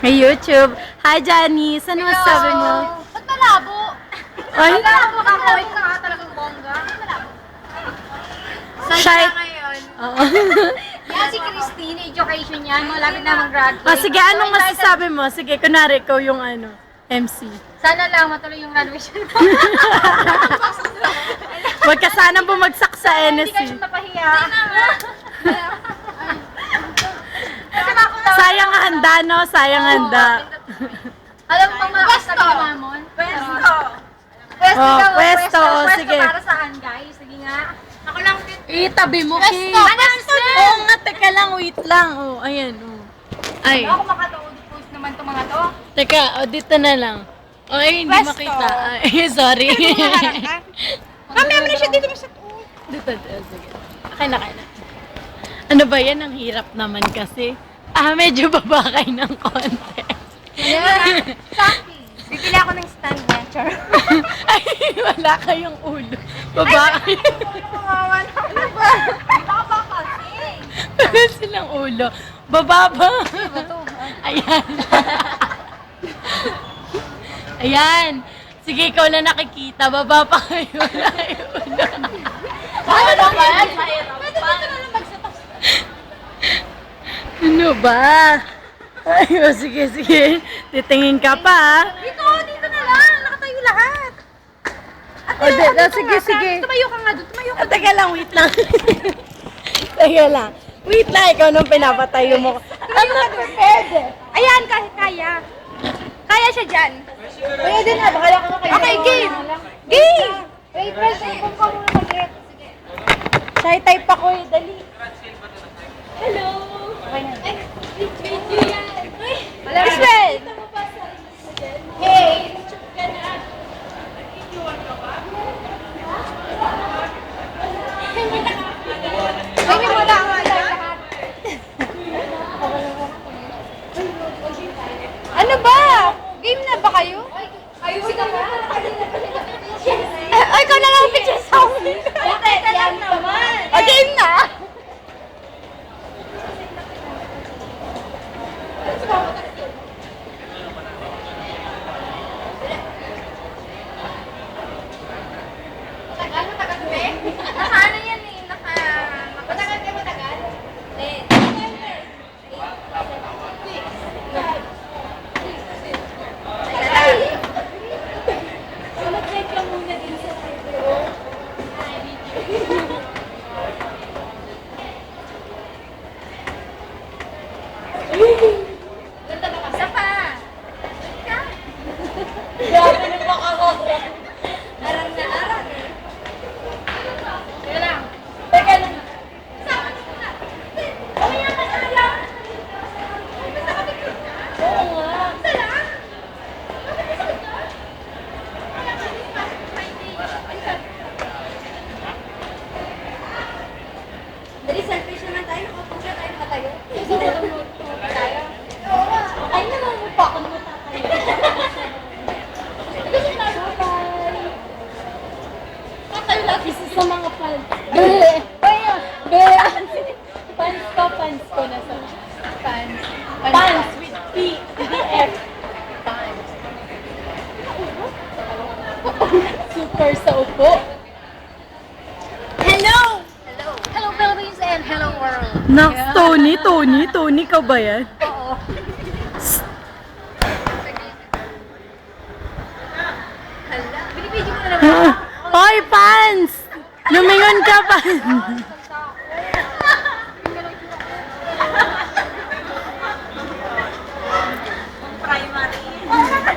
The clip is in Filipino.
May YouTube. Hi, Janice. Ano masasabi mo? Ba't malabo? Ay, Malabo ka mo. Ikaw ka talagang bongga. Malabo. Shy. Shy ngayon. Oo. Yan si Christine, education yan. Malapit na mag-graduate. O, sige, anong masasabi mo? Sige, kunwari, ikaw yung MC. Sana lang matuloy yung graduation ko. Huwag ka sana bumagsak sa Hindi ka NSC. siya mapahiya. Kasi ako daw. Sayang handa, no? Sayang handa. Alam mo pang malakas sabi ni Mamon? Pwesto. Pwesto Oh, daw. pwesto, oh, Pwesto sige. para saan, guys? Sige nga. Ako lang din. Itabi mo, Kay. Pwesto. Oo nga, teka lang, wait lang. Oh, ayan, oh. Ay, Ako makatood-post naman itong mga to. teka, oh, dito na lang. Oh, ay, hindi Pwesto. makita. Ay, sorry. Mamaya mo na siya dito mo sa Dito, sige. Okay na, okay na. Ano ba yan? Ang hirap naman kasi. Medyo babakay ng konti. Yeah. Saki. Bibili ako ng stand matcher. Ay, wala kayong ulo. Babakay. Kawawa na. Ano ba? Baba kasi. Wala silang ulo. Bababa. Ayan. Ayan. Sige, ikaw na nakikita. Baba pa kayo. Wala yung ulo. Ano ba yan? Pwede ba ito na lang magsatas? Ano ba? Ay, oh, sige, sige. Titingin ka pa, ha? Dito na lang. Nakatayo lahat. Sige, sige. Tumayo ka nga doon. Tumayo ka. Teka lang, wait lang. Teka lang. Wait lang, ikaw nung pinapatayo mo. Tumayo ka doon. Pwede. Ayan, kaya. Kaya siya dyan. Pwede na. Baka lang kayo. Okay, game. Game. Wait, present ko pa muna mag-get. Sige. Shy type ako eh, dali. Hello. Okay na. Ay, video yan. Present. Hey. Ay, wala nga lahat. Ano ba? Game na ba kayo? Ayusin ka ba? Ay, ikaw na lang picture sa amin. Bakit? Yan naman. Game na. Tagal, matagal ba? Naka ano yan eh, matagal kayo matagal? Mag-check ka muna din sa video. Ganda ba ka? Isa pa! Ka? Grabe na makakakra. Arang na arang eh. Teka lang. Teka lang. Sama niyo muna. Mamaya ka na lang. Basta kami ka na. Oo nga. Isa lang. Bakit isa ka? Wala ka din pa. Isa. Dali, selfish naman tayo. Nakapag siya tayo nakatayo. Gusto ko lang mo tayo. Oo. Ay, naman mo pa ako naman tatayo. Gusto tayo. Bye. Tatayo lagi sa mga fans. Be! Be! Fans ko na sa Fans. fans with P-D-F. Fans. Super sa upo. Hello! Hello! Hello Philippines and hello world! Nax, Tony, ka ba yan? Oo. Hala, binibidyo mo na naman. Hoy, fans! Lumingon ka pa!